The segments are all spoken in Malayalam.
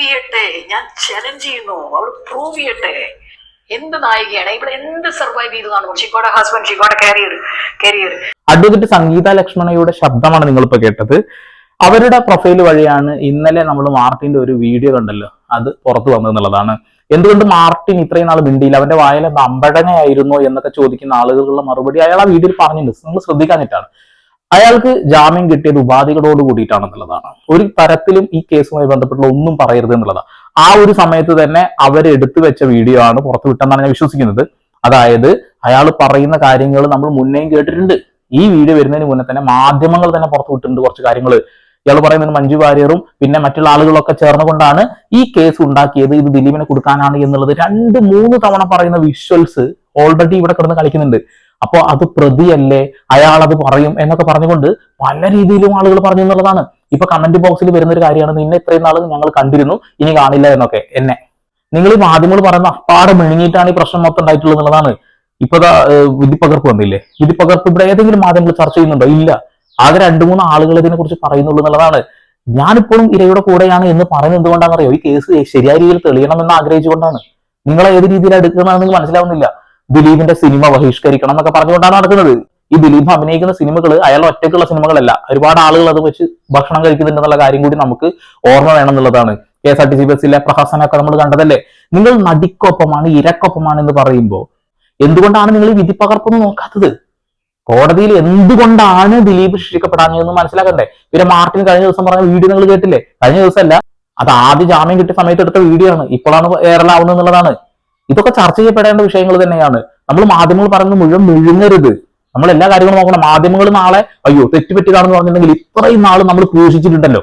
ചെയ്യട്ടെ, ഞാൻ ചലഞ്ച് ചെയ്യുന്നു, അവൾ പ്രൂവ് ചെയ്യട്ടെ. എന്ത് നായികയാണ് ഇവിടെ, എന്ത് സർവൈവ് ചെയ്ത് കാണും. ഷിക്കോടെ ഹസ്ബൻഡ്, ഷിക്കോടെ കരിയർ. അഡ്വക്കേറ്റ് സംഗീത ലക്ഷ്മണയുടെ ശബ്ദമാണ് നിങ്ങളിപ്പോ കേട്ടത്. അവരുടെ പ്രൊഫൈൽ വഴിയാണ് ഇന്നലെ നമ്മൾ മാർട്ടിന്റെ ഒരു വീഡിയോ കണ്ടല്ലോ, അത് പുറത്തു വന്നതെന്നുള്ളതാണ്. എന്തുകൊണ്ട് മാർട്ടിൻ ഇത്രയും നാൾ മിണ്ടിയില്ല, അവന്റെ വായിലെ അമ്പഴങ്ങയായിരുന്നോ എന്നൊക്കെ ചോദിക്കുന്ന ആളുകളുള്ള മറുപടി അയാൾ ആ വീഡിയോയിൽ പറഞ്ഞിട്ടുണ്ട്. നിങ്ങൾ ശ്രദ്ധിക്കാഞ്ഞിട്ടാണ്. അയാൾക്ക് ജാമ്യം കിട്ടിയത് ഉപാധികളോട് കൂടിയിട്ടാണെന്നുള്ളതാണ്. ഒരു തരത്തിലും ഈ കേസുമായി ബന്ധപ്പെട്ടുള്ള ഒന്നും പറയരുത് എന്നുള്ളതാണ്. ആ ഒരു സമയത്ത് തന്നെ അവരെടുത്തു വെച്ച വീഡിയോ ആണ് പുറത്തു വിട്ടെന്നാണ് ഞാൻ വിശ്വസിക്കുന്നത്. അതായത് അയാൾ പറയുന്ന കാര്യങ്ങൾ നമ്മൾ മുന്നേയും കേട്ടിട്ടുണ്ട്. ഈ വീഡിയോ വരുന്നതിന് മുന്നേ തന്നെ മാധ്യമങ്ങൾ തന്നെ പുറത്തു വിട്ടിട്ടുണ്ട് കുറച്ച് കാര്യങ്ങൾ. ഇയാൾ പറയുന്നത് മഞ്ജു വാര്യറും പിന്നെ മറ്റുള്ള ആളുകളൊക്കെ ചേർന്നുകൊണ്ടാണ് ഈ കേസ് ഉണ്ടാക്കിയത്, ഇത് ദിലീപിനെ കൊടുക്കാനാണ് എന്നുള്ളത് 2-3 തവണ പറയുന്ന വിഷ്വൽസ് ഓൾറെഡി ഇവിടെ കിടന്ന് കളിക്കുന്നുണ്ട്. അപ്പൊ അത് പ്രതിയല്ലേ, അയാൾ അത് പറയും എന്നൊക്കെ പറഞ്ഞുകൊണ്ട് പല രീതിയിലും ആളുകൾ പറഞ്ഞു എന്നുള്ളതാണ്. ഇപ്പൊ കമന്റ് ബോക്സിൽ വരുന്ന ഒരു കാര്യമാണ്, നിന്നെ ഇത്രയും നാൾ ഞങ്ങൾ കണ്ടിരുന്നു ഇനി കാണില്ല എന്നൊക്കെ. എന്നെ നിങ്ങൾ ഈ മാധ്യമങ്ങൾ പറയുന്ന അപ്പാടെ മിഴുങ്ങിയിട്ടാണ് ഈ പ്രശ്നം മൊത്തം ഉണ്ടായിട്ടുള്ളത് എന്നുള്ളതാണ്. ഇപ്പൊ വിധിപ്പകർപ്പ് വന്നില്ലേ, വിധിപ്പകർപ്പ് ഇവിടെ ഏതെങ്കിലും മാധ്യമങ്ങൾ ചർച്ച ചെയ്യുന്നുണ്ടോ? ഇല്ല. ആകെ 2-3 ആളുകൾ ഇതിനെ കുറിച്ച് പറയുന്നുള്ളൂ എന്നുള്ളതാണ്. ഞാനിപ്പോഴും ഇരയുടെ കൂടെയാണ് എന്ന് പറയുന്നത് എന്തുകൊണ്ടാണെന്ന് അറിയോ? ഈ കേസ് ശരിയായ രീതിയിൽ തെളിയണമെന്ന് ആഗ്രഹിച്ചുകൊണ്ടാണ്. നിങ്ങളെ ഏത് രീതിയിൽ എടുക്കുന്നതെന്ന് മനസ്സിലാവുന്നില്ല. ദിലീപിന്റെ സിനിമ ബഹിഷ്കരിക്കണം എന്നൊക്കെ പറഞ്ഞുകൊണ്ടാണ് നടക്കുന്നത്. ഈ ദിലീപ് അഭിനയിക്കുന്ന സിനിമകൾ അയാൾ ഒറ്റയ്ക്കുള്ള സിനിമകളല്ല, ഒരുപാട് ആളുകൾ അത് വെച്ച് ഭക്ഷണം കഴിക്കുന്നുണ്ടെന്നുള്ള കാര്യം കൂടി നമുക്ക് ഓർമ്മ വേണം എന്നുള്ളതാണ്. KSRTC ബസ്സിലെ പ്രഹസനമൊക്കെ നമ്മൾ കണ്ടതല്ലേ. നിങ്ങൾ നടിക്കൊപ്പമാണ്, ഇരക്കൊപ്പമാണ് എന്ന് പറയുമ്പോൾ എന്തുകൊണ്ടാണ് നിങ്ങൾ ഈ വിധിപ്പകർപ്പൊന്നും നോക്കാത്തത്? കോടതിയിൽ എന്തുകൊണ്ടാണ് ദിലീപ് ശിക്ഷിക്കപ്പെടാഞ്ഞതെന്ന് മനസ്സിലാക്കണ്ടേ? പിന്നെ മാർട്ടിൻ കഴിഞ്ഞ ദിവസം പറഞ്ഞ വീഡിയോ നിങ്ങൾ കേട്ടില്ലേ? കഴിഞ്ഞ ദിവസമല്ല, അത് ആദ്യ ജാമ്യം കിട്ടിയ സമയത്ത് എടുത്ത വീഡിയോ ആണ്, ഇപ്പോഴാണ് വൈറലാവുന്നത് എന്നുള്ളതാണ്. ഇതൊക്കെ ചർച്ച ചെയ്യപ്പെടേണ്ട വിഷയങ്ങൾ തന്നെയാണ്. നമ്മൾ മാധ്യമങ്ങൾ പറയുന്നത് മുഴുവൻ വിഴുങ്ങരുത്. നമ്മൾ എല്ലാ കാര്യങ്ങളും നോക്കണം. മാധ്യമങ്ങൾ നാളെ അയ്യോ തെറ്റുപറ്റിയതാണെന്ന് പറഞ്ഞിട്ടുണ്ടെങ്കിൽ ഇത്രയും നാൾ നമ്മൾ ക്രൂശിച്ചിട്ടുണ്ടല്ലോ,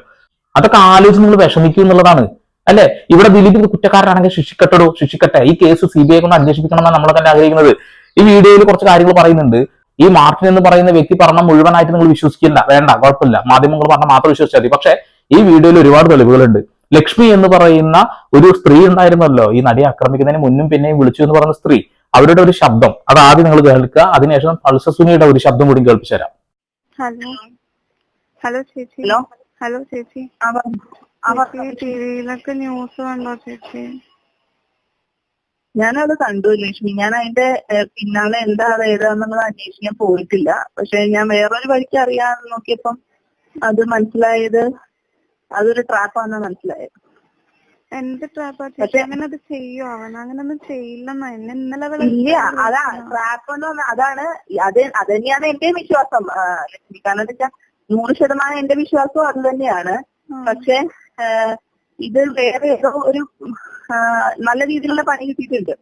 അതൊക്കെ ആലോചിച്ച് നിങ്ങൾ വിഷമിക്കും എന്നുള്ളതാണ്. അല്ലെ, ഇവിടെ ദിലീപ് കുറ്റക്കാരനാണെങ്കിൽ ശിക്ഷിക്കട്ടെ. ഈ കേസ് CBI കൊണ്ട് അന്വേഷിപ്പിക്കണം എന്നാണ് നമ്മളെ തന്നെ ആഗ്രഹിക്കുന്നത്. ഈ വീഡിയോയിൽ കുറച്ച് കാര്യങ്ങൾ പറയുന്നുണ്ട്. ഈ മാർട്ടിൻ എന്ന് പറയുന്ന വ്യക്തി പറഞ്ഞ മുഴുവനായിട്ട് നിങ്ങൾ വിശ്വസിക്കില്ല, വേണ്ട, കുഴപ്പമില്ല, മാധ്യമങ്ങൾ പറഞ്ഞ മാത്രം വിശ്വസിച്ചാൽ മതി. പക്ഷെ ഈ വീഡിയോയിൽ ഒരുപാട് തെളിവുകളുണ്ട്. ലക്ഷ്മി എന്ന് പറയുന്ന ഒരു സ്ത്രീ ഉണ്ടായിരുന്നല്ലോ, ഈ നടിയെ ആക്രമിക്കുന്നതിന് മുന്നും പിന്നെയും വിളിച്ചു എന്ന് പറയുന്ന സ്ത്രീ, അവരുടെ ഒരു ശബ്ദം അത് ആദ്യം നിങ്ങൾ കേൾക്കുക. അതിനുശേഷം പൾസസുനിയുടെ ഒരു ശബ്ദം കൂടി കേൾപ്പിച്ചു തരാം. ഹലോ ചേച്ചി. ഹലോ ചേച്ചി, ടിവിയിലൊക്കെ ന്യൂസ് കണ്ടോ ചേച്ചി? ഞാനത് കണ്ടു ലക്ഷ്മി. ഞാൻ അതിന്റെ പിന്നാലെ എന്താ ഏതാന്നുള്ളത് അന്വേഷിക്കാൻ പോയിട്ടില്ല. പക്ഷെ ഞാൻ വേറൊരു വഴിക്ക് അറിയാൻ നോക്കിയപ്പം അത് മനസ്സിലായത് അതൊരു ട്രാപ്പാണെന്ന് മനസ്സിലായത്. എന്ത് ട്രാപ്പാ ചേച്ചി? അങ്ങനെ അത് ചെയ്യോ? അങ്ങനൊന്നും ചെയ്യില്ലെന്നാ എന്നെ ഇന്നലെ ഇല്ല. അതാ ട്രാപ്പ് എന്ന് പറഞ്ഞാൽ അതാണ്. അത് തന്നെയാണ് എന്റെ വിശ്വാസം ലക്ഷ്മി. കാരണം എന്താ വെച്ചാൽ 100% എന്റെ വിശ്വാസവും അത് തന്നെയാണ്. പക്ഷെ ഇത് വേറെ ഏതോ ഒരു നല്ല രീതിയിലുള്ള പണി കിട്ടിയിട്ടുണ്ട്.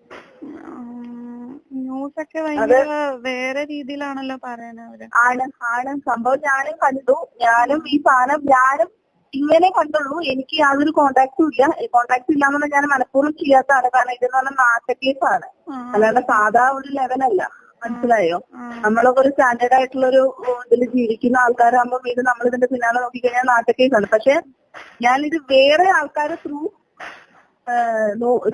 ന്യൂസ് ഒക്കെ ഭയങ്കര വേറെ രീതിയിലാണല്ലോ പറയുന്നത്. ആണ് സംഭവം. ഞാനും കണ്ടു. ഞാനും ഈ സാധനം ഞാനും ഇങ്ങനെ കണ്ടുള്ളൂ. എനിക്ക് യാതൊരു കോണ്ടാക്റ്റും ഇല്ല. കോണ്ടാക്ട് ഇല്ലാന്നുള്ള ഞാൻ മനഃപൂർവ്വം ചെയ്യാത്തതാണ്. കാരണം ഇതെന്ന് പറഞ്ഞാൽ നാട്ടക്കേസാണ്, അല്ലാതെ സാധാ ഒരു ലെവലല്ല. മനസ്സിലായോ? നമ്മളൊക്കെ ഒരു സ്റ്റാൻഡേർഡ് ആയിട്ടുള്ള ഒരു ഇതിൽ ജീവിക്കുന്ന ആൾക്കാരാകുമ്പോൾ ഇത് നമ്മൾ ഇതിന്റെ പിന്നാലെ നോക്കിക്കഴിഞ്ഞാൽ നാട്ടക്കേസാണ്. പക്ഷെ ഞാനിത് വേറെ ആൾക്കാരെ ത്രൂ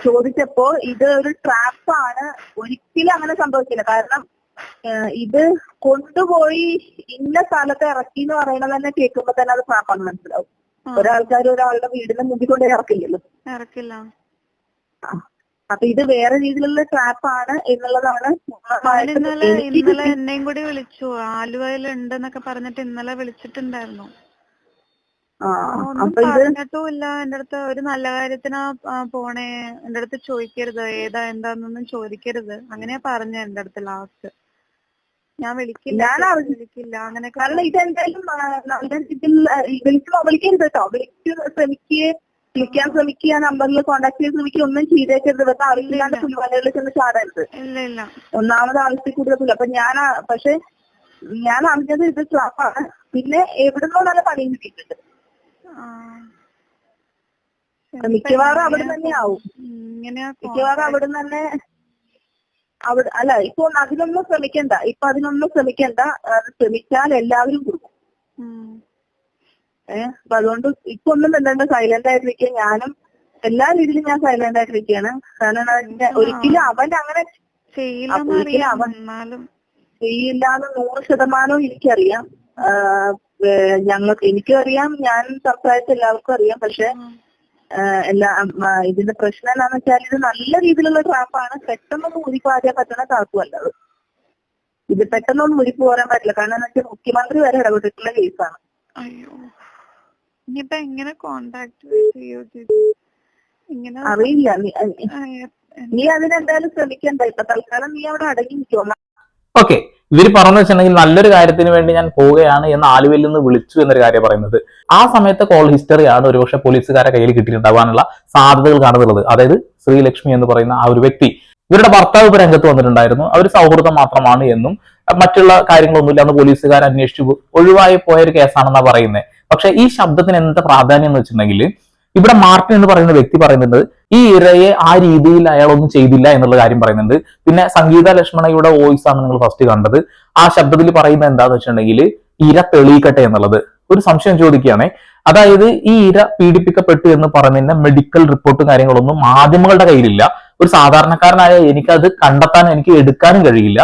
ചോദിച്ചപ്പോ ഇത് ഒരു ട്രാപ്പാണ്, ഒരിക്കലും അങ്ങനെ സംഭവിക്കില്ല. കാരണം ഇത് കൊണ്ടുപോയി ഇന്ന സ്ഥലത്ത് ഇറക്കി എന്ന് പറയുന്നത് തന്നെ കേൾക്കുമ്പോ തന്നെ അത് ട്രാപ്പാണ് മനസ്സിലാവും. ഒരാൾക്കാർ ഒരാളുടെ വീടിന്റെ മുമ്പിൽ കൊണ്ട് ഇറക്കില്ല. അപ്പൊ ഇത് വേറെ രീതിയിലുള്ള ട്രാപ്പാണ് എന്നുള്ളതാണ്. ഇന്നലെ എന്നെയും കൂടി വിളിച്ചു, ആലുവയിൽ ഉണ്ടെന്നൊക്കെ പറഞ്ഞിട്ട് ഇന്നലെ വിളിച്ചിട്ടുണ്ടായിരുന്നു. ഒന്നും പറഞ്ഞിട്ടുമില്ല. എന്റെ അടുത്ത് ഒരു നല്ല കാര്യത്തിനാ പോണേ, എന്റെ അടുത്ത് ചോദിക്കരുത് ഏതാ എന്താന്നൊന്നും ചോദിക്കരുത്, അങ്ങനെയാ പറഞ്ഞ എന്റെ അടുത്ത് ലാസ്റ്റ്. ഞാൻ വിളിക്കില്ല അങ്ങനെ. കാരണം ഇതെന്തായാലും വിളിക്കരുത് കേട്ടോ. വിളിക്കാൻ ശ്രമിക്കുക, നമ്പറിൽ കോണ്ടാക്ട് ചെയ്ത് ശ്രമിക്കുക, ഒന്നും ചെയ്തേക്കരുത്. ഇവർക്ക് അറിയില്ലാണ്ട് പുലിവാലകളിൽ ചെന്ന് ചാടരുത്. ഒന്നാമത് ആവശ്യത്തിൽ കൂടുതൽ. അപ്പൊ ഞാൻ അറിഞ്ഞത് ഇത് ട്രാപ്പാണ്. പിന്നെ എവിടുന്നോ നല്ല പണിയും കിട്ടിയിട്ടുണ്ട്. മിക്കവാറും അവിടെ തന്നെ ആവും. മിക്കവാറും അവിടെ തന്നെ അല്ല. ഇപ്പൊ അതിനൊന്നും ശ്രമിക്കണ്ട. ശ്രമിച്ചാൽ എല്ലാവരും കൊടുക്കും. അപ്പൊ അതുകൊണ്ട് ഇപ്പൊ ഒന്നും വേണ്ട, സൈലന്റ് ആയിട്ടിരിക്കുക. ഞാനും എല്ലാ രീതിയിലും ഞാൻ സൈലന്റ് ആയിട്ടിരിക്കുകയാണ്. കാരണം ഒരിക്കലും അവൻ അങ്ങനെ ചെയ്യില്ലാന്ന് 100% എനിക്കറിയാം. എനിക്കും അറിയാം, ഞാൻ സംസാരിച്ച എല്ലാവർക്കും അറിയാം. പക്ഷെ ഇതിന്റെ പ്രശ്നം എന്താണെന്ന് വെച്ചാൽ ഇത് നല്ല രീതിയിലുള്ള ട്രാപ്പാണ്. പെട്ടെന്നൊന്നും ഊരിപ്പോരാൻ പറ്റുന്ന ട്രാപ്പുമല്ല അത്. ഇത് പെട്ടെന്നൊന്നും ഊരിപ്പ് പോരാൻ പറ്റില്ല. കാരണം എന്താ വെച്ചാൽ മുഖ്യമന്ത്രി വരെ ഇടപെട്ടിട്ടുള്ള കേസാണ്. അയ്യോ, ഇനിയിപ്പോ എങ്ങനെ കോണ്ടാക്ട് ചെയ്യോ? ഇങ്ങനെ അറിയില്ല. നീ അതിനെന്തായാലും ശ്രമിക്കണ്ട. ഇപ്പൊ തൽക്കാലം നീ അവിടെ അടങ്ങി നിൽക്കുമോ? ഓക്കെ, ഇവര് പറഞ്ഞു വെച്ചിട്ടുണ്ടെങ്കിൽ നല്ലൊരു കാര്യത്തിന് വേണ്ടി ഞാൻ പോവുകയാണ് എന്ന് ആലുവയിൽ നിന്ന് വിളിച്ചു എന്നൊരു കാര്യം പറയുന്നത്. ആ സമയത്ത് കോൾ ഹിസ്റ്ററിയാണ് ഒരുപക്ഷെ പോലീസുകാരെ കയ്യിൽ കിട്ടിയിട്ടുണ്ടാകാനുള്ള സാധ്യതകൾ കാണുന്നുള്ളത്. അതായത് ശ്രീലക്ഷ്മി എന്ന് പറയുന്ന ആ ഒരു വ്യക്തി, ഇവരുടെ ഭർത്താവ് ഇപ്പൊ രംഗത്ത് വന്നിട്ടുണ്ടായിരുന്നു. അവർ സൗഹൃദം മാത്രമാണ് എന്നും മറ്റുള്ള കാര്യങ്ങളൊന്നുമില്ല എന്ന് പോലീസുകാർ അന്വേഷിച്ചു ഒഴിവായി പോയ ഒരു കേസാണെന്നാണ് പറയുന്നത്. പക്ഷെ ഈ ശബ്ദത്തിന് എന്താ പ്രാധാന്യം എന്ന് വെച്ചിട്ടുണ്ടെങ്കിൽ ഇവിടെ മാർട്ടിൻ എന്ന് പറയുന്ന വ്യക്തി പറയുന്നുണ്ട് ഈ ഇരയെ ആ രീതിയിൽ അയാളൊന്നും ചെയ്തില്ല എന്നുള്ള കാര്യം പറയുന്നുണ്ട്. പിന്നെ സംഗീത ലക്ഷ്മണയുടെ വോയിസ് ആണ് നിങ്ങൾ ഫസ്റ്റ് കണ്ടത്. ആ ശബ്ദത്തിൽ പറയുന്നത് എന്താന്ന് വെച്ചിട്ടുണ്ടെങ്കിൽ ഇര തെളിയിക്കട്ടെ എന്നുള്ളത്. ഒരു സംശയം ചോദിക്കുകയാണെ, അതായത് ഈ ഇര പീഡിപ്പിക്കപ്പെട്ടു എന്ന് പറയുന്നതിന്റെ മെഡിക്കൽ റിപ്പോർട്ടും കാര്യങ്ങളൊന്നും മാധ്യമങ്ങളുടെ കയ്യിലില്ല. ഒരു സാധാരണക്കാരനായ എനിക്കത് കണ്ടെത്താനും എനിക്ക് എടുക്കാനും കഴിയില്ല.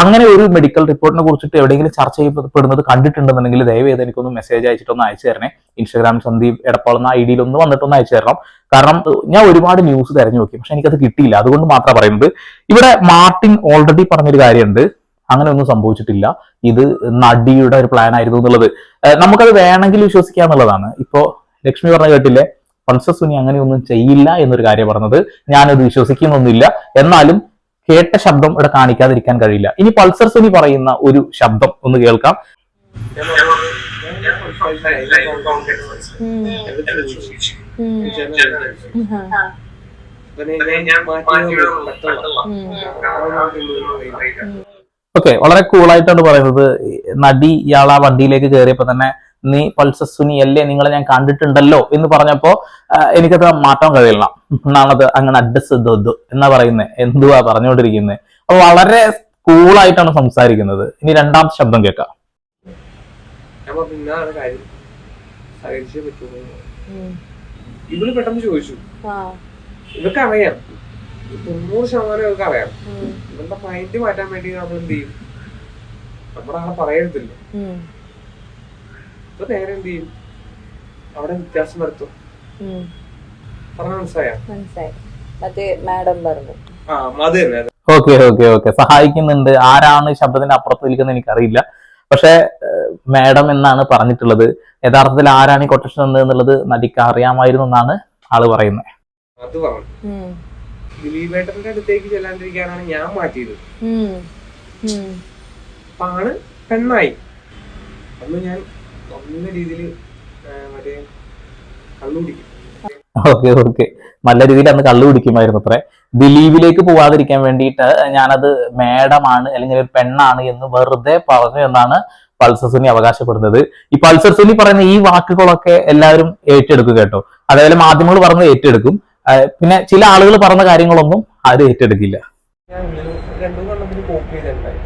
അങ്ങനെ ഒരു മെഡിക്കൽ റിപ്പോർട്ടിനെ കുറിച്ചിട്ട് എവിടെയെങ്കിലും ചർച്ച ചെയ്യപ്പെടുന്നത് കണ്ടിട്ടുണ്ടെന്നുണ്ടെങ്കിൽ ദയവേത് എനിക്കൊന്ന് മെസ്സേജ് അയച്ചിട്ടൊന്ന് അയച്ചു തരണേ. ഇൻസ്റ്റാഗ്രാം സന്ദീപ് എടപ്പാൾ എന്ന ഐഡിയിൽ ഒന്ന് വന്നിട്ടൊന്ന് അയച്ചു തരണം. കാരണം ഞാൻ ഒരുപാട് ന്യൂസ് തിരഞ്ഞു നോക്കി, പക്ഷെ എനിക്കത് കിട്ടിയില്ല. അതുകൊണ്ട് മാത്രമാണ് പറയുന്നത്. ഇവിടെ മാർട്ടിൻ ഓൾറെഡി പറഞ്ഞൊരു കാര്യമുണ്ട്, അങ്ങനെ ഒന്നും സംഭവിച്ചിട്ടില്ല, ഇത് നടിയുടെ ഒരു പ്ലാൻ ആയിരുന്നു എന്നുള്ളത്. നമുക്കത് വേണമെങ്കിൽ വിശ്വസിക്കാന്നുള്ളതാണ്. ഇപ്പോ ലക്ഷ്മി പറഞ്ഞ കേട്ടില്ലേ, പൾസർ സുനി അങ്ങനെയൊന്നും ചെയ്യില്ല എന്നൊരു കാര്യം പറഞ്ഞത്. ഞാനത് വിശ്വസിക്കുന്നൊന്നുമില്ല. എന്നാലും കേട്ട ശബ്ദം ഇവിടെ കാണിക്കാതിരിക്കാൻ കഴിയില്ല. ഇനി പൾസർ സുനി പറയുന്ന ഒരു ശബ്ദം ഒന്ന് കേൾക്കാം. ഓക്കെ, വളരെ കൂളായിട്ടാണ് പറയുന്നത്. നടി ഇയാൾ ആ വണ്ടിയിലേക്ക് കയറിയപ്പോ തന്നെ നീ പൾസർ സുനി അല്ലേ, നിങ്ങളെ ഞാൻ കണ്ടിട്ടുണ്ടല്ലോ എന്ന് പറഞ്ഞപ്പോ എനിക്കത് മാറ്റാൻ കഴിയില്ല എന്നാണത്. അങ്ങനെ അഡ്രസ് എന്നാ പറയുന്നത്, എന്തുവാ പറഞ്ഞുകൊണ്ടിരിക്കുന്നത്. അപ്പൊ വളരെ കൂളായിട്ടാണ് സംസാരിക്കുന്നത്. ഇനി രണ്ടാമത്തെ ശബ്ദം കേൾക്കാം. ഇവള് പെട്ടെന്ന് ചോദിച്ചു, ഇവർക്ക് അറിയാം, 90% ഇവർക്ക് അറിയാം. ഇവരുടെ മൈൻഡ് മാറ്റാൻ വേണ്ടി നമ്മൾ എന്ത് ചെയ്യും, നമ്മുടെ ആളെ പറയരുതില്ല. ഇപ്പൊ നേരെ എന്ത് ചെയ്യും, അവിടെ വ്യത്യാസം വരുത്തും. പറഞ്ഞ മനസ്സിലായോ? ഓക്കെ ഓക്കെ ഓക്കെ, സഹായിക്കുന്നുണ്ട്. ആരാണ് ശബ്ദത്തിന്റെ അപ്പുറത്ത് നിൽക്കുന്നത് എനിക്കറിയില്ല. പക്ഷെ മാഡം എന്നാണ് പറഞ്ഞിട്ടുള്ളത്. യഥാർത്ഥത്തിൽ ആരാണ് ഈ കൊട്ടേഷൻ എന്നുള്ളത് നടിക്ക് അറിയാമായിരുന്നു എന്നാണ് ആള് പറയുന്നത്. അത് പറഞ്ഞു ദിലീപേട്ടന്റെ അടുത്തേക്ക് ചെല്ലാണ്ടിരിക്കാനാണ് ഞാൻ മാറ്റിയത്. അപ്പൊ ആണ് പെണ്ണായി. അന്ന് ഞാൻ നല്ല രീതിയിൽ മറ്റേ കള്ളുപിടിക്കും. ഓക്കെ ഓക്കെ, നല്ല രീതിയിൽ അന്ന് കള്ളു കുടിക്കുമായിരുന്നു. അത്രേ ദിലീപിലേക്ക് പോവാതിരിക്കാൻ വേണ്ടിയിട്ട് ഞാനത് മാഡമാണ് അല്ലെങ്കിൽ ഒരു പെണ്ണാണ് എന്ന് വെറുതെ പറഞ്ഞു എന്നാണ് പൾസർ സുനി അവകാശപ്പെടുന്നത്. ഈ പൾസർ സുനി പറയുന്ന ഈ വാക്കുകളൊക്കെ എല്ലാവരും ഏറ്റെടുക്കും കേട്ടോ. അതേപോലെ മാധ്യമങ്ങൾ പറഞ്ഞത് ഏറ്റെടുക്കും. പിന്നെ ചില ആളുകൾ പറഞ്ഞ കാര്യങ്ങളൊന്നും ആരും ഏറ്റെടുക്കില്ല. ഞാൻ 2-3 പോക്ക് ചെയ്തിട്ടുണ്ടായി.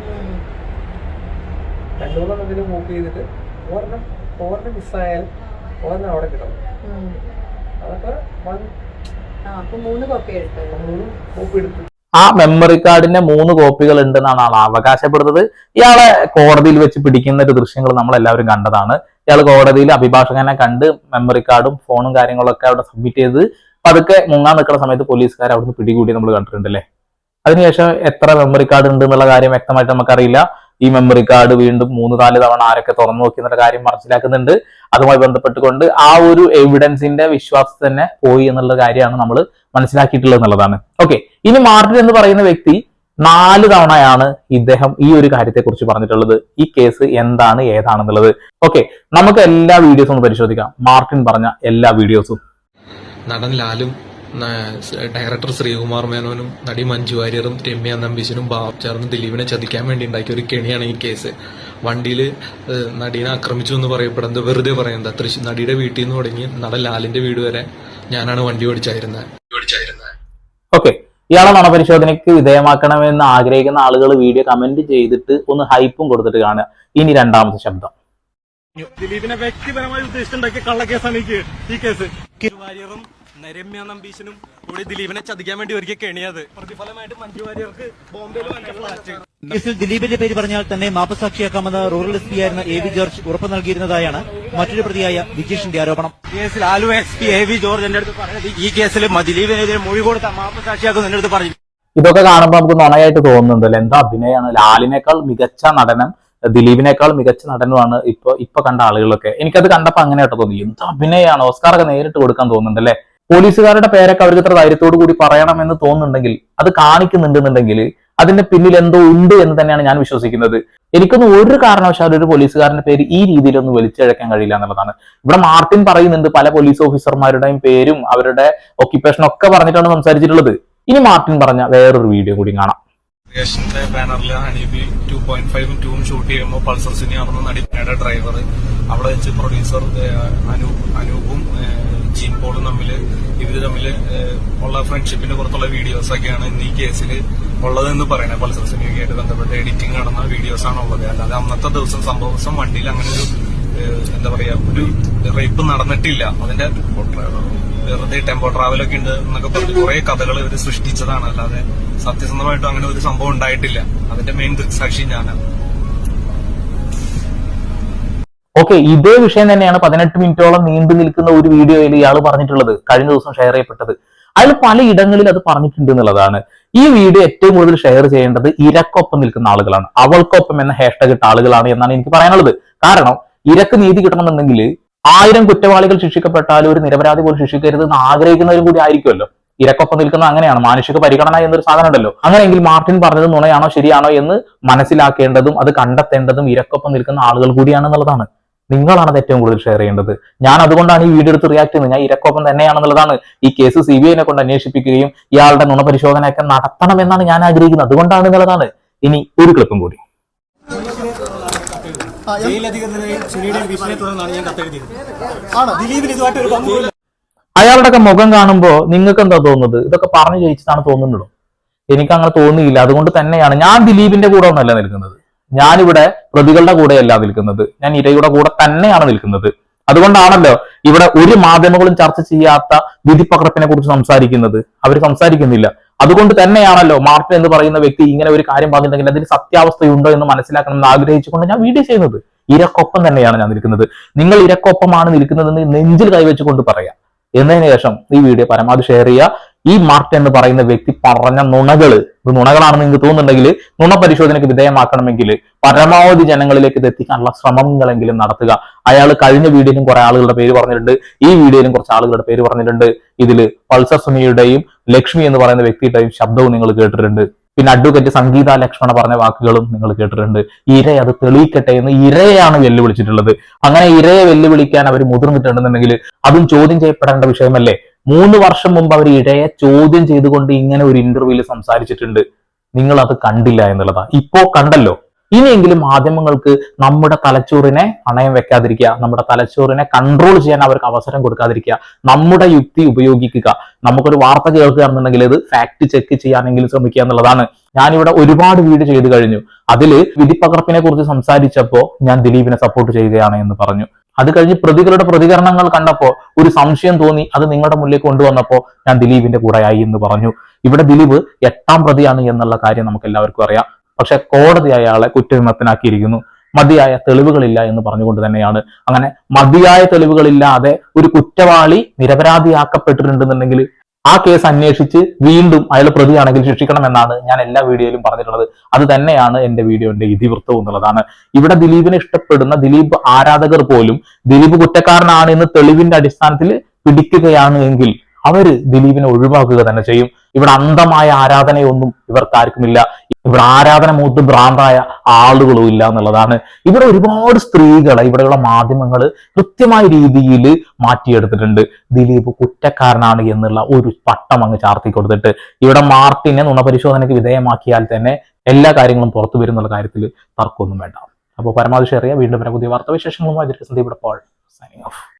2-3 പോക്ക് ചെയ്തിട്ട് ഓർമ്മ മിസ്സായാൽ ഓർമ്മ അവിടെ കിട്ടണം. അതൊക്കെ 3 കോപ്പി എടുത്തു. ആ മെമ്മറി കാർഡിന്റെ 3 കോപ്പികൾ ഉണ്ടെന്നാണ് ആൾ അവകാശപ്പെടുന്നത്. ഇയാളെ കോടതിയിൽ വെച്ച് പിടിക്കുന്ന ഒരു ദൃശ്യങ്ങൾ നമ്മൾ എല്ലാവരും കണ്ടതാണ്. ഇയാൾ കോടതിയിൽ അഭിഭാഷകനെ കണ്ട് മെമ്മറി കാർഡും ഫോണും കാര്യങ്ങളൊക്കെ അവിടെ സബ്മിറ്റ് ചെയ്ത് പതുക്കെ മുങ്ങാൻ നിൽക്കുന്ന സമയത്ത് പോലീസുകാർ അവിടുന്ന് പിടികൂടി നമ്മൾ കണ്ടിട്ടുണ്ടല്ലേ. അതിനുശേഷം എത്ര മെമ്മറി കാർഡ് ഉണ്ട് എന്നുള്ള കാര്യം വ്യക്തമായിട്ട് നമുക്കറിയില്ല. ഈ മെമ്മറി കാർഡ് വീണ്ടും 3-4 തവണ ആരൊക്കെ തുറന്നു നോക്കി എന്നുള്ള കാര്യം മനസ്സിലാക്കുന്നുണ്ട്. അതുമായി ബന്ധപ്പെട്ടുകൊണ്ട് ആ ഒരു എവിഡൻസിന്റെ വിശ്വാസം തന്നെ പോയി എന്നുള്ള കാര്യമാണ് നമ്മൾ മനസ്സിലാക്കിയിട്ടുള്ളത് എന്നുള്ളതാണ്. ഓക്കെ, ഇനി മാർട്ടിൻ എന്ന് പറയുന്ന വ്യക്തി 4 തവണയാണ് ഇദ്ദേഹം ഈ ഒരു കാര്യത്തെ കുറിച്ച് പറഞ്ഞിട്ടുള്ളത്. ഈ കേസ് എന്താണ് ഏതാണെന്നുള്ളത്. ഓക്കെ, നമുക്ക് എല്ലാ വീഡിയോസും ഒന്ന് പരിശോധിക്കാം. മാർട്ടിൻ പറഞ്ഞ എല്ലാ വീഡിയോസും. നടൻ ലാലും ഡയറക്ടർ ശ്രീകുമാർ മേനോനും നടി മഞ്ജു വാര്യറും രമ്യ നമ്പീശനും ചേർന്ന് ദിലീപിനെ ചതിക്കാൻ വേണ്ടി ഉണ്ടാക്കിയ ഒരു കെണിയാണ് ഈ കേസ്. വണ്ടിയിൽ നടീനെ ആക്രമിച്ചു എന്ന് പറയപ്പെടുന്നത് വെറുതെ പറയുന്നത്. നടിയുടെ വീട്ടിൽ നിന്ന് തുടങ്ങി നടൻ ലാലിന്റെ വീട് വരെ ഞാനാണ് വണ്ടി ഓടിച്ചായിരുന്നത്. ഓക്കെ, ഇയാളെ നുണപരിശോധനയ്ക്ക് വിധേയമാക്കണമെന്ന് ആഗ്രഹിക്കുന്ന ആളുകൾ വീഡിയോ കമന്റ് ചെയ്തിട്ട് ഒന്ന് ഹൈപ്പും കൊടുത്തിട്ട് കാണുക. ഇനി രണ്ടാമത്തെ ശബ്ദം. ദിലീപിനെ വ്യക്തിപരമായി ഉദ്ദേശിച്ചുണ്ടാക്കിയ കള്ളക്കേസാണ് ഈ കേസ്. വാര്യറും രമ്യ നമ്പീശനും കൂടി ദിലീപിനെ ചതിക്കാൻ വേണ്ടി ഒരിക്കൽ കെണിയത്. പ്രതിഫലമായിട്ട് മഞ്ജു വാര്യർക്ക് ബോംബെയിൽ കേസിൽ ദിലീപിന്റെ പേര് പറഞ്ഞാൽ തന്നെ മാപ്പസാക്ഷിയാക്കാമെന്ന് റൂറൽ എസ് പി ആയിരുന്ന എ വി ജോർജ് ഉറപ്പ് നൽകിയിരുന്നതായാണ് മറ്റൊരു പ്രതിയായ വിജീഷിന്റെ ആരോപണം. കേസിൽ Aluva S P A V George എന്റെ അടുത്ത് പറഞ്ഞത് ഈ കേസിൽ ദിലീപിനെതിരെ മൊഴി കൊടുത്ത മാപ്പസാക്ഷിയാക്കും എന്റെ അടുത്ത് പറഞ്ഞു. ഇതൊക്കെ കാണുമ്പോൾ നമുക്ക് നുണയായിട്ട് തോന്നുന്നുണ്ടല്ലോ. എന്താ അഭിനയാണ്, ലാലിനേക്കാൾ മികച്ച നടനം, ദിലീപിനേക്കാൾ മികച്ച നടനുമാണ് ഇപ്പൊ കണ്ട ആളുകളൊക്കെ. എനിക്കത് കണ്ടപ്പോ അങ്ങനെയായിട്ട് തോന്നി, എന്താ അഭിനയാണ്, ഓസ്കാറൊക്കെ നേരിട്ട് കൊടുക്കാൻ തോന്നുന്നുണ്ടല്ലേ. പോലീസുകാരുടെ പേരൊക്കെ അവർക്ക് ഇത്ര ധൈര്യത്തോടു കൂടി പറയണമെന്ന് തോന്നുന്നുണ്ടെങ്കിൽ, അത് കാണിക്കുന്നുണ്ടെന്നുണ്ടെങ്കിൽ അതിന്റെ പിന്നിൽ എന്തോ ഉണ്ട് എന്ന് തന്നെയാണ് ഞാൻ വിശ്വസിക്കുന്നത്. എനിക്കൊന്നും ഒരു കാരണവശാലും ഒരു പോലീസുകാരന്റെ പേര് ഈ രീതിയിലൊന്നും വലിച്ചിഴക്കാൻ കഴിയില്ല എന്നുള്ളതാണ്. ഇവിടെ മാർട്ടിൻ പറയുന്നുണ്ട് പല പോലീസ് ഓഫീസർമാരുടെയും പേരും അവരുടെ ഒക്യുപ്പേഷനും ഒക്കെ പറഞ്ഞിട്ടാണ് സംസാരിച്ചിട്ടുള്ളത്. ഇനി മാർട്ടിൻ പറഞ്ഞ വേറൊരു വീഡിയോ കൂടി കാണാം. ന്റെ ബാനറിൽ ഹണീബി 2.5 2 ഷൂട്ട് ചെയ്യുമ്പോൾ പൾസർ സിനിയാണെന്ന് നടിയുടെ ഡ്രൈവർ അവിടെ വെച്ച് പ്രൊഡ്യൂസർ അനൂപും ജീൻ പോളും ഇവര് തമ്മിൽ ഉള്ള ഫ്രണ്ട്ഷിപ്പിന്റെ പുറത്തുള്ള വീഡിയോസ് ഒക്കെയാണ് ഇന്ന് ഈ കേസിൽ ഉള്ളതെന്ന് പറയുന്നത്. പൾസർ സിനിമയുമായിട്ട് ബന്ധപ്പെട്ട് എഡിറ്റിംഗ് നടന്ന വീഡിയോസ് ആണ് ഉള്ളത്. അല്ലാതെ അന്നത്തെ ദിവസം വണ്ടിയിൽ അങ്ങനെ ഒരു എന്താ പറയാ ഒരു റേപ്പ് നടന്നിട്ടില്ല. അതിന്റെ വെറുതെ ടെമ്പോ ട്രാവലൊക്കെ ഉണ്ട് എന്നൊക്കെ പറഞ്ഞ് കുറെ കഥകൾ ഇവർ സൃഷ്ടിച്ചതാണ്. അല്ലാതെ സത്യസന്ധമായിട്ടും അങ്ങനെ ഒരു സംഭവം ഉണ്ടായിട്ടില്ല. അതിന്റെ മെയിൻ ദൃക്സാക്ഷി ഞാനാണ്. ഓക്കെ, ഇതേ വിഷയം തന്നെയാണ് 18 മിനിറ്റോളം നീണ്ടു നിൽക്കുന്ന ഒരു വീഡിയോയിൽ ഇയാൾ പറഞ്ഞിട്ടുള്ളത്, കഴിഞ്ഞ ദിവസം ഷെയർ ചെയ്യപ്പെട്ടത്. അയാൾ പലയിടങ്ങളിൽ അത് പറഞ്ഞിട്ടുണ്ട് എന്നുള്ളതാണ്. ഈ വീഡിയോ ഏറ്റവും കൂടുതൽ ഷെയർ ചെയ്യേണ്ടത് ഇരക്കൊപ്പം നിൽക്കുന്ന ആളുകളാണ്, അവൾക്കൊപ്പം എന്ന ഹാഷ്ടാഗ് ഇട്ട ആളുകളാണ് എന്നാണ് എനിക്ക് പറയാനുള്ളത്. കാരണം ഇരക്ക് നീതി കിട്ടണമെന്നുണ്ടെങ്കിൽ 1000 കുറ്റവാളികൾ ശിക്ഷിക്കപ്പെട്ടാലും ഒരു നിരപരാധി പോലും ശിക്ഷിക്കരുത് എന്ന് ആഗ്രഹിക്കുന്നവരും കൂടി ആയിരിക്കുമല്ലോ. ഇരക്കൊപ്പം നിൽക്കുന്ന അങ്ങനെയാണ്, മാനുഷിക പരിഗണന എന്നൊരു സാധനം ഉണ്ടല്ലോ. അങ്ങനെയെങ്കിൽ മാർട്ടിൻ പറഞ്ഞത് നുണയാണോ ശരിയാണോ എന്ന് മനസ്സിലാക്കേണ്ടതും അത് കണ്ടെത്തേണ്ടതും ഇരക്കൊപ്പം നിൽക്കുന്ന ആളുകൾ കൂടിയാണെന്നുള്ളതാണ്. നിങ്ങളാണ് അത് ഏറ്റവും കൂടുതൽ ഷെയർ ചെയ്യേണ്ടത്. ഞാൻ അതുകൊണ്ടാണ് ഈ വീഡിയോ എടുത്ത് റിയാക്ട് ചെയ്യുന്നത്. ഞാൻ ഇരക്കൊപ്പം തന്നെയാണെന്നുള്ളതാണ്. ഈ കേസ് CBI കൊണ്ട് അന്വേഷിപ്പിക്കുകയും ഇയാളുടെ നുണപരിശോധനയൊക്കെ നടത്തണമെന്നാണ് ഞാൻ ആഗ്രഹിക്കുന്നത്. അതുകൊണ്ടാണ് എന്നുള്ളതാണ്. ഇനി ഒരു ക്ലിപ്പും കൂടി. അയാളുടെയൊക്കെ മുഖം കാണുമ്പോ നിങ്ങൾക്ക് എന്താ തോന്നുന്നത്? ഇതൊക്കെ പറഞ്ഞു ജയിച്ചതാണ് തോന്നുന്നുള്ളൂ. എനിക്ക് അങ്ങനെ തോന്നിയില്ല. അതുകൊണ്ട് തന്നെയാണ് ഞാൻ ദിലീപിന്റെ കൂടെ ഒന്നല്ല നിൽക്കുന്നത്. ഞാനിവിടെ പ്രതികളുടെ കൂടെയല്ല നിൽക്കുന്നത്, ഞാൻ ഇരയുടെ കൂടെ തന്നെയാണ് നിൽക്കുന്നത്. അതുകൊണ്ടാണല്ലോ ഇവിടെ ഒരു മാധ്യമങ്ങളും ചർച്ച ചെയ്യാത്ത വിധിപ്പകർപ്പിനെ കുറിച്ച് സംസാരിക്കുന്നത്. അവർ സംസാരിക്കുന്നില്ല. അതുകൊണ്ട് തന്നെയാണല്ലോ മാർട്ടിൻ എന്ന് പറയുന്ന വ്യക്തി ഇങ്ങനെ ഒരു കാര്യം പറഞ്ഞിട്ടുണ്ടെങ്കിൽ അതിന് സത്യാവസ്ഥയുണ്ടോ എന്ന് മനസ്സിലാക്കണമെന്ന് ആഗ്രഹിച്ചുകൊണ്ട് ഞാൻ വീഡിയോ ചെയ്യുന്നത്. ഇരക്കൊപ്പം തന്നെയാണ് ഞാൻ നിൽക്കുന്നത്. നിങ്ങൾ ഇരക്കൊപ്പമാണ് നിൽക്കുന്നതെന്ന് നെഞ്ചിൽ കൈവച്ചുകൊണ്ട് പറയാം. എന്നതിന് ശേഷം ഈ വീഡിയോ പരമാവധി ഷെയർ ചെയ്യുക. ഈ മാർട്ടിൻ എന്ന് പറയുന്ന വ്യക്തി പറഞ്ഞ നുണകള്, ഇത് നുണകളാണെന്ന് നിങ്ങൾക്ക് തോന്നുന്നുണ്ടെങ്കിൽ നുണ പരിശോധനയ്ക്ക് വിധേയമാക്കണമെങ്കിൽ പരമാവധി ജനങ്ങളിലേക്ക് ഇത് എത്തിക്കാനുള്ള ശ്രമങ്ങളെങ്കിലും നടത്തുക. അയാൾ കഴിഞ്ഞ വീഡിയോയിലും കുറെ ആളുകളുടെ പേര് പറഞ്ഞിട്ടുണ്ട്, ഈ വീഡിയോയിലും കുറച്ച് ആളുകളുടെ പേര് പറഞ്ഞിട്ടുണ്ട്. ഇതിൽ പൾസർ സുനിയുടെയും ലക്ഷ്മി എന്ന് പറയുന്ന വ്യക്തിയുടെയും ശബ്ദവും നിങ്ങൾ കേട്ടിട്ടുണ്ട്. പിന്നെ അഡ്വക്കേറ്റ് സംഗീത ലക്ഷ്മണ പറഞ്ഞ വാക്കുകളും നിങ്ങൾ കേട്ടിട്ടുണ്ട്. ഇര അത് തെളിയിക്കട്ടെ എന്ന് ഇരയാണ് വെല്ലുവിളിച്ചിട്ടുള്ളത്. അങ്ങനെ ഇരയെ വെല്ലുവിളിക്കാൻ അവർ മുതിർന്നിട്ടുണ്ടെന്നുണ്ടെങ്കിൽ അതും ചോദ്യം ചെയ്യപ്പെടേണ്ട വിഷയമല്ലേ. 3 വർഷം മുമ്പ് അവർ ഇരയെ ചോദ്യം ചെയ്തുകൊണ്ട് ഇങ്ങനെ ഒരു ഇന്റർവ്യൂവിൽ സംസാരിച്ചിട്ടുണ്ട്. നിങ്ങൾ അത് കണ്ടില്ല എന്നുള്ളതാ. ഇപ്പോ കണ്ടല്ലോ. ഇനിയെങ്കിലും മാധ്യമങ്ങൾക്ക് നമ്മുടെ തലച്ചോറിനെ പണയം വെക്കാതിരിക്കുക, നമ്മുടെ തലച്ചോറിനെ കൺട്രോൾ ചെയ്യാൻ അവർക്ക് അവസരം കൊടുക്കാതിരിക്കുക, നമ്മുടെ യുക്തി ഉപയോഗിക്കുക. നമുക്കൊരു വാർത്ത കേൾക്കുകയാണെന്നുണ്ടെങ്കിൽ ഇത് ഫാക്ട് ചെക്ക് ചെയ്യാനെങ്കിലും ശ്രമിക്കുക എന്നുള്ളതാണ്. ഞാനിവിടെ ഒരുപാട് വീഡിയോ ചെയ്തു കഴിഞ്ഞു. അതിൽ വിധിപ്പകർപ്പിനെ കുറിച്ച് സംസാരിച്ചപ്പോൾ ഞാൻ ദിലീപിനെ സപ്പോർട്ട് ചെയ്യുകയാണ് എന്ന് പറഞ്ഞു. അത് കഴിഞ്ഞ് പ്രതികളുടെ പ്രതികരണങ്ങൾ കണ്ടപ്പോൾ ഒരു സംശയം തോന്നി. അത് നിങ്ങളുടെ മുന്നിലേക്ക് കൊണ്ടുവന്നപ്പോൾ ഞാൻ ദിലീപിന്റെ കൂടെയായി എന്ന് പറഞ്ഞു. ഇവിടെ ദിലീപ് 8ാം പ്രതിയാണ് എന്നുള്ള കാര്യം നമുക്ക് എല്ലാവർക്കും അറിയാം. പക്ഷെ കോടതി അയാളെ കുറ്റവിമുക്തനാക്കിയിരിക്കുന്നു. മതിയായ തെളിവുകളില്ല എന്ന് പറഞ്ഞുകൊണ്ട് തന്നെയാണ്. അങ്ങനെ മതിയായ തെളിവുകളില്ലാതെ ഒരു കുറ്റവാളി നിരപരാധിയാക്കപ്പെട്ടിട്ടുണ്ടെന്നുണ്ടെങ്കിൽ ആ കേസ് അന്വേഷിച്ച് വീണ്ടും അയാൾ പ്രതിയാണെങ്കിൽ ശിക്ഷിക്കണമെന്നാണ് ഞാൻ എല്ലാ വീഡിയോയിലും പറഞ്ഞിട്ടുള്ളത്. അത് തന്നെയാണ് എന്റെ വീഡിയോന്റെ ഇതിവൃത്തം എന്നുള്ളതാണ്. ഇവിടെ ദിലീപിനെ ഇഷ്ടപ്പെടുന്ന ദിലീപ് ആരാധകർ പോലും ദിലീപ് കുറ്റക്കാരനാണ് എന്ന് തെളിവിന്റെ അടിസ്ഥാനത്തിൽ പിടിക്കുകയാണ് എങ്കിൽ അവര് ദിലീപിനെ ഒഴിവാക്കുക തന്നെ ചെയ്യും. ഇവിടെ അന്ധമായ ആരാധനയൊന്നും ഇവർക്കാർക്കുമില്ല. ഇവിടെ ആരാധന മൂത്ത് ഭ്രാന്തായ ആളുകളും ഇല്ല എന്നുള്ളതാണ്. ഇവിടെ ഒരുപാട് സ്ത്രീകളെ ഇവിടെയുള്ള മാധ്യമങ്ങൾ കൃത്യമായ രീതിയിൽ മാറ്റിയെടുത്തിട്ടുണ്ട്. ദിലീപ് കുറ്റക്കാരനാണ് എന്നുള്ള ഒരു പട്ടം അങ്ങ് ചാർത്തി കൊടുത്തിട്ട് ഇവിടെ മാർട്ടിനെ നുണപരിശോധനയ്ക്ക് വിധേയമാക്കിയാൽ തന്നെ എല്ലാ കാര്യങ്ങളും പുറത്തു വരുന്നുള്ള കാര്യത്തിൽ തർക്കമൊന്നും വേണ്ട. അപ്പോൾ പരമാവധി ഷെയർ ചെയ്യുക. വീണ്ടും പുതിയ വാർത്താ വിശേഷങ്ങളുമായി സന്ദീപ് പോൾ സൈനിങ് ഓഫ്.